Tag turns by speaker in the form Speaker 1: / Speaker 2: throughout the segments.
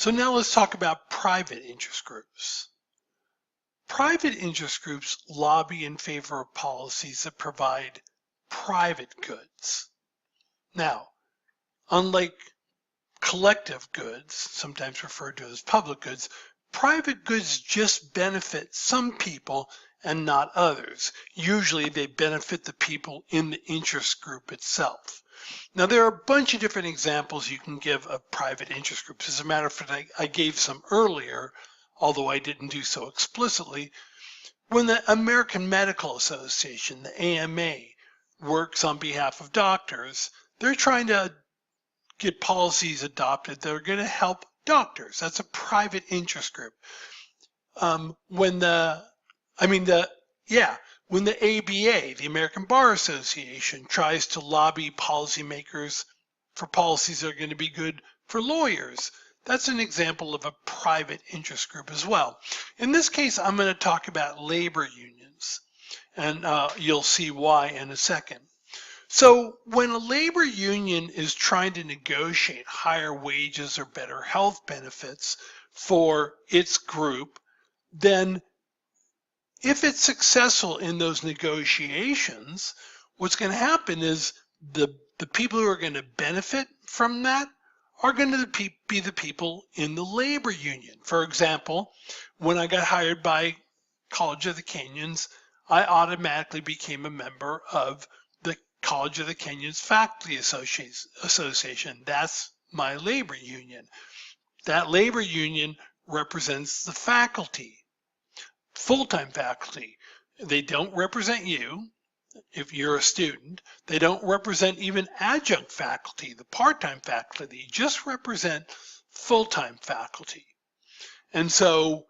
Speaker 1: So now let's talk about private interest groups. Private interest groups lobby in favor of policies that provide private goods. Now, unlike collective goods, sometimes referred to as public goods, private goods just benefit some people and not others. Usually they benefit the people in the interest group itself. Now, there are a bunch of different examples you can give of private interest groups. As a matter of fact, I gave some earlier, although I didn't do so explicitly. When the American Medical Association, the AMA, works on behalf of doctors, they're trying to get policies adopted that are going to help doctors. That's a private interest group. When the ABA, the American Bar Association, tries to lobby policymakers for policies that are going to be good for lawyers, that's an example of a private interest group as well. In this case, I'm going to talk about labor unions, and you'll see why in a second. So when a labor union is trying to negotiate higher wages or better health benefits for its group, then if it's successful in those negotiations, what's going to happen is the people who are going to benefit from that are going to be the people in the labor union. For example, when I got hired by College of the Canyons, I automatically became a member of the College of the Canyons Faculty Association. That's my labor union. That labor union represents the faculty, full-time faculty. They don't represent you if you're a student. They don't represent even adjunct faculty, the part-time faculty. They just represent full-time faculty. And so,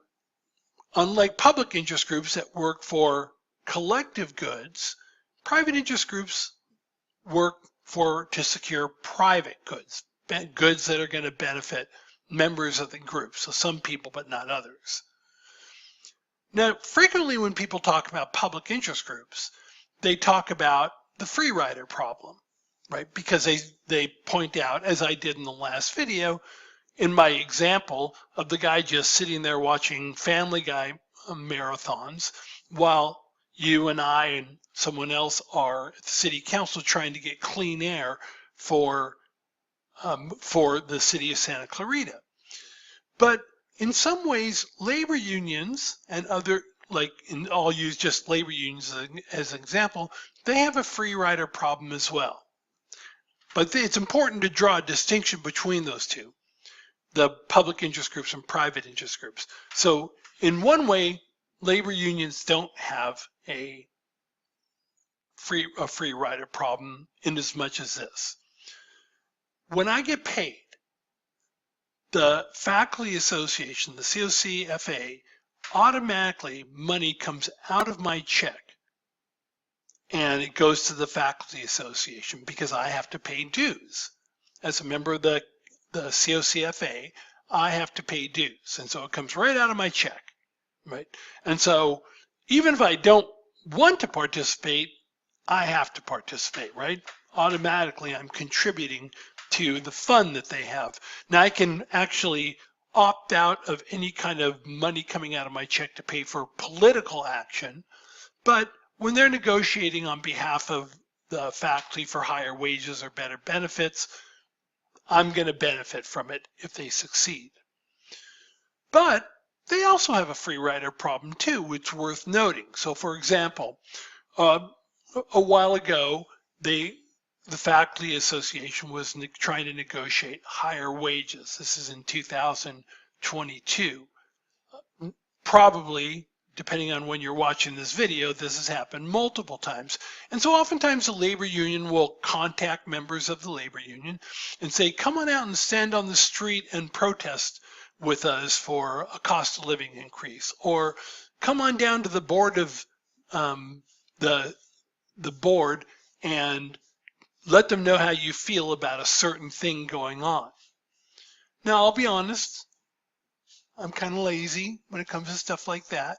Speaker 1: unlike public interest groups that work for collective goods, private interest groups work to secure private goods, goods that are going to benefit members of the group. So some people, but not others. Now, frequently when people talk about public interest groups, they talk about the free rider problem, right? Because they point out, as I did in the last video, in my example of the guy just sitting there watching Family Guy marathons, while you and I and someone else are at the city council trying to get clean air for the city of Santa Clarita. But in some ways, labor unions and other, I'll use just labor unions as an example, they have a free rider problem as well. But it's important to draw a distinction between those two, the public interest groups and private interest groups. So in one way, labor unions don't have a free rider problem in as much as this. When I get paid, the faculty association, the COCFA, automatically money comes out of my check and it goes to the faculty association because I have to pay dues. As a member of the COCFA, I have to pay dues. And so it comes right out of my check, right? And so even if I don't want to participate, I have to participate, right? Automatically, I'm contributing to the fund that they have. Now I can actually opt out of any kind of money coming out of my check to pay for political action, but when they're negotiating on behalf of the faculty for higher wages or better benefits, I'm going to benefit from it if they succeed. But they also have a free rider problem too, which is worth noting. So for example, a while ago, the faculty association was trying to negotiate higher wages. This is in 2022. Probably, depending on when you're watching this video, this has happened multiple times. And so oftentimes the labor union will contact members of the labor union and say, come on out and stand on the street and protest with us for a cost of living increase, or come on down to the board of the board and let them know how you feel about a certain thing going on. Now, I'll be honest, I'm kind of lazy when it comes to stuff like that.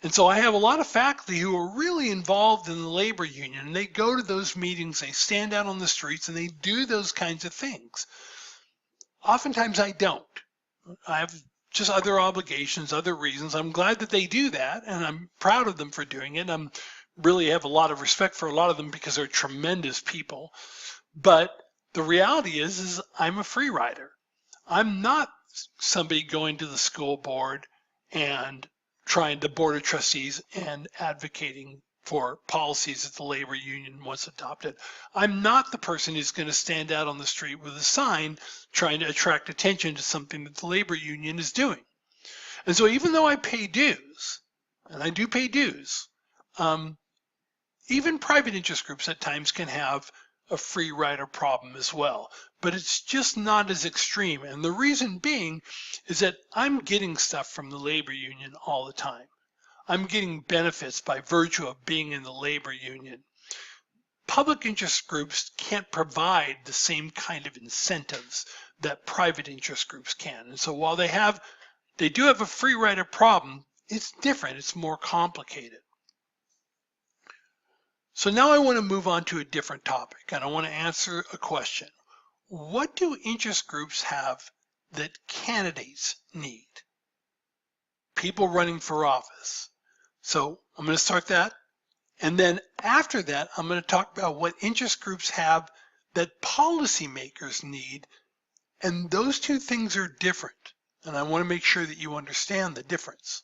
Speaker 1: And so I have a lot of faculty who are really involved in the labor union, and they go to those meetings, they stand out on the streets, and they do those kinds of things. Oftentimes I don't, I have just other obligations, other reasons. I'm glad that they do that, and I'm proud of them for doing it. I'm really have a lot of respect for a lot of them because they're tremendous people. But the reality is I'm a free rider. I'm not somebody going to the school board and trying the board of trustees and advocating for policies that the labor union wants adopted. I'm not the person who's going to stand out on the street with a sign trying to attract attention to something that the labor union is doing. And so even though I pay dues, and I do pay dues, even private interest groups at times can have a free rider problem as well, but it's just not as extreme. And the reason being is that I'm getting stuff from the labor union all the time. I'm getting benefits by virtue of being in the labor union. Public interest groups can't provide the same kind of incentives that private interest groups can. And so while they do have a free rider problem, it's different, it's more complicated. So now I want to move on to a different topic, and I want to answer a question. What do interest groups have that candidates need? People running for office. So I'm going to start that. And then after that, I'm going to talk about what interest groups have that policymakers need. And those two things are different. And I want to make sure that you understand the difference.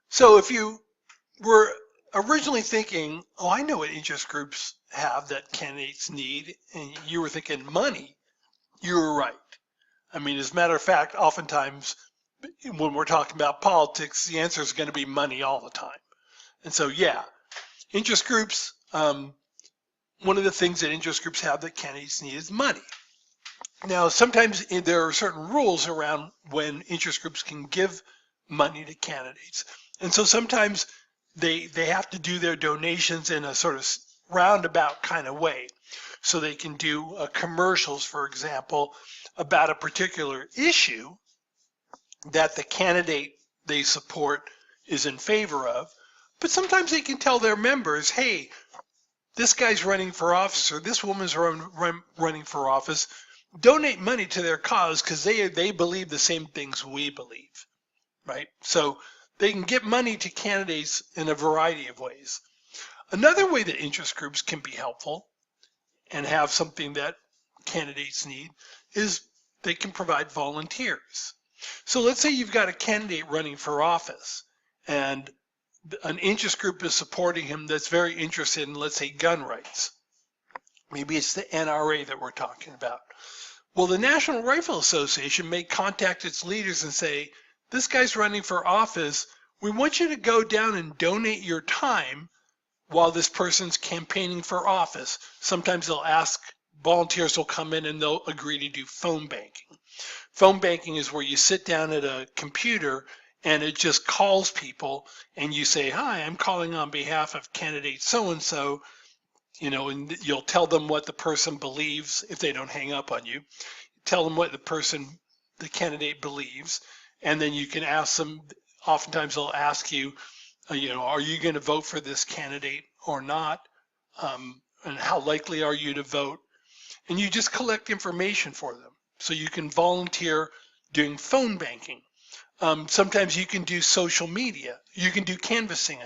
Speaker 1: So if you were originally thinking, oh, I know what interest groups have that candidates need, and you were thinking money, you were right. I mean, as a matter of fact, oftentimes when we're talking about politics, the answer is going to be money all the time. And so, yeah, interest groups, one of the things that interest groups have that candidates need is money. Now, sometimes there are certain rules around when interest groups can give money to candidates. And so sometimes they have to do their donations in a sort of roundabout kind of way. So they can do commercials, for example, about a particular issue that the candidate they support is in favor of. But sometimes they can tell their members, hey, this guy's running for office or this woman's running for office. Donate money to their cause because they believe the same things we believe, right? So they can get money to candidates in a variety of ways. Another way that interest groups can be helpful and have something that candidates need is they can provide volunteers. So let's say you've got a candidate running for office and an interest group is supporting him that's very interested in, let's say, gun rights. Maybe it's the NRA that we're talking about. Well, the National Rifle Association may contact its leaders and say, this guy's running for office. We want you to go down and donate your time while this person's campaigning for office. Sometimes they'll ask, volunteers will come in and they'll agree to do phone banking. Phone banking is where you sit down at a computer and it just calls people and you say, hi, I'm calling on behalf of candidate so-and-so, and you'll tell them what the person believes if they don't hang up on you. Tell them what the candidate believes, and then you can ask them, oftentimes they'll ask you, are you going to vote for this candidate or not? And how likely are you to vote? And you just collect information for them. So you can volunteer doing phone banking. Sometimes you can do social media. You can do canvassing,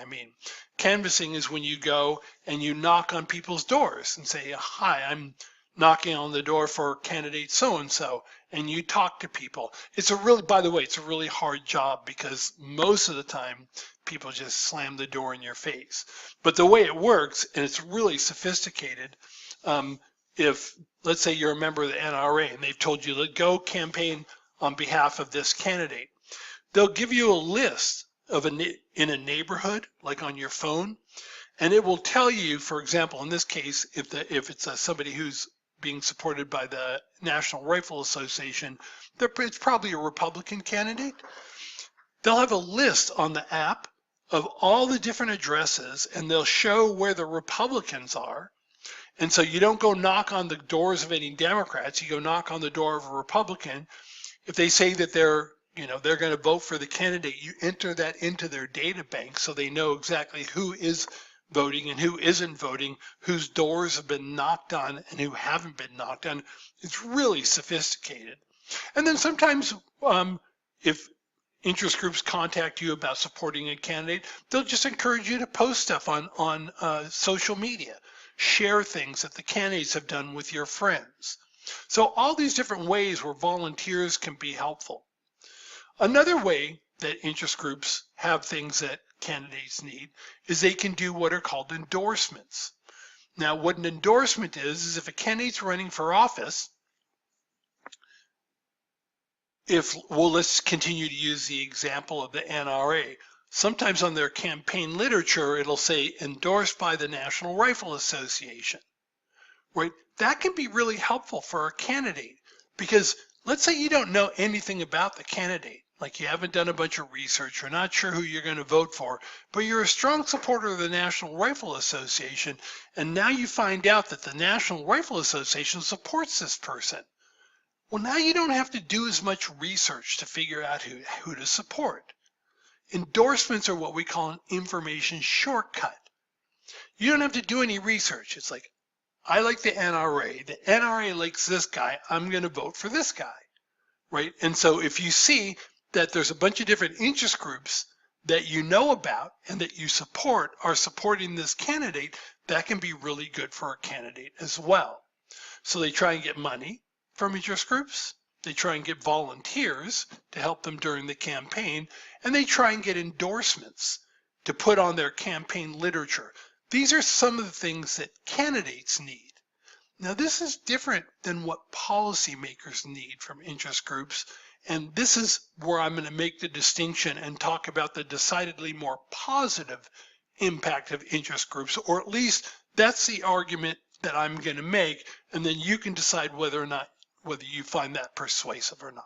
Speaker 1: Canvassing is when you go and you knock on people's doors and say, hi, I'm knocking on the door for candidate so-and-so, and you talk to people. By the way, it's a really hard job because most of the time people just slam the door in your face. But the way it works, and it's really sophisticated, if, let's say you're a member of the NRA and they've told you to go campaign on behalf of this candidate, they'll give you a list in a neighborhood, like on your phone, and it will tell you, for example, in this case, if it's somebody who's being supported by the National Rifle Association, it's probably a Republican candidate. They'll have a list on the app of all the different addresses, and they'll show where the Republicans are. And so you don't go knock on the doors of any Democrats, you go knock on the door of a Republican. If they say that they're going to vote for the candidate, you enter that into their data bank so they know exactly who is voting and who isn't voting, whose doors have been knocked on and who haven't been knocked on. It's really sophisticated. And then sometimes if interest groups contact you about supporting a candidate, they'll just encourage you to post stuff on social media, share things that the candidates have done with your friends. So all these different ways where volunteers can be helpful. Another way that interest groups have things that candidates need is they can do what are called endorsements. Now, what an endorsement is if a candidate's running for office, let's continue to use the example of the NRA. Sometimes on their campaign literature, it'll say endorsed by the National Rifle Association, right? That can be really helpful for a candidate because let's say you don't know anything about the candidate, like you haven't done a bunch of research, you're not sure who you're going to vote for, but you're a strong supporter of the National Rifle Association, and now you find out that the National Rifle Association supports this person. Well, now you don't have to do as much research to figure out who to support. Endorsements are what we call an information shortcut. You don't have to do any research. It's like, I like the NRA. The NRA likes this guy. I'm going to vote for this guy, right? And so if you see that there's a bunch of different interest groups that you know about and that you support are supporting this candidate, that can be really good for a candidate as well. So they try and get money from interest groups, they try and get volunteers to help them during the campaign, and they try and get endorsements to put on their campaign literature. These are some of the things that candidates need. Now, this is different than what policymakers need from interest groups, and this is where I'm going to make the distinction and talk about the decidedly more positive impact of interest groups, or at least that's the argument that I'm going to make, and then you can decide whether you find that persuasive or not.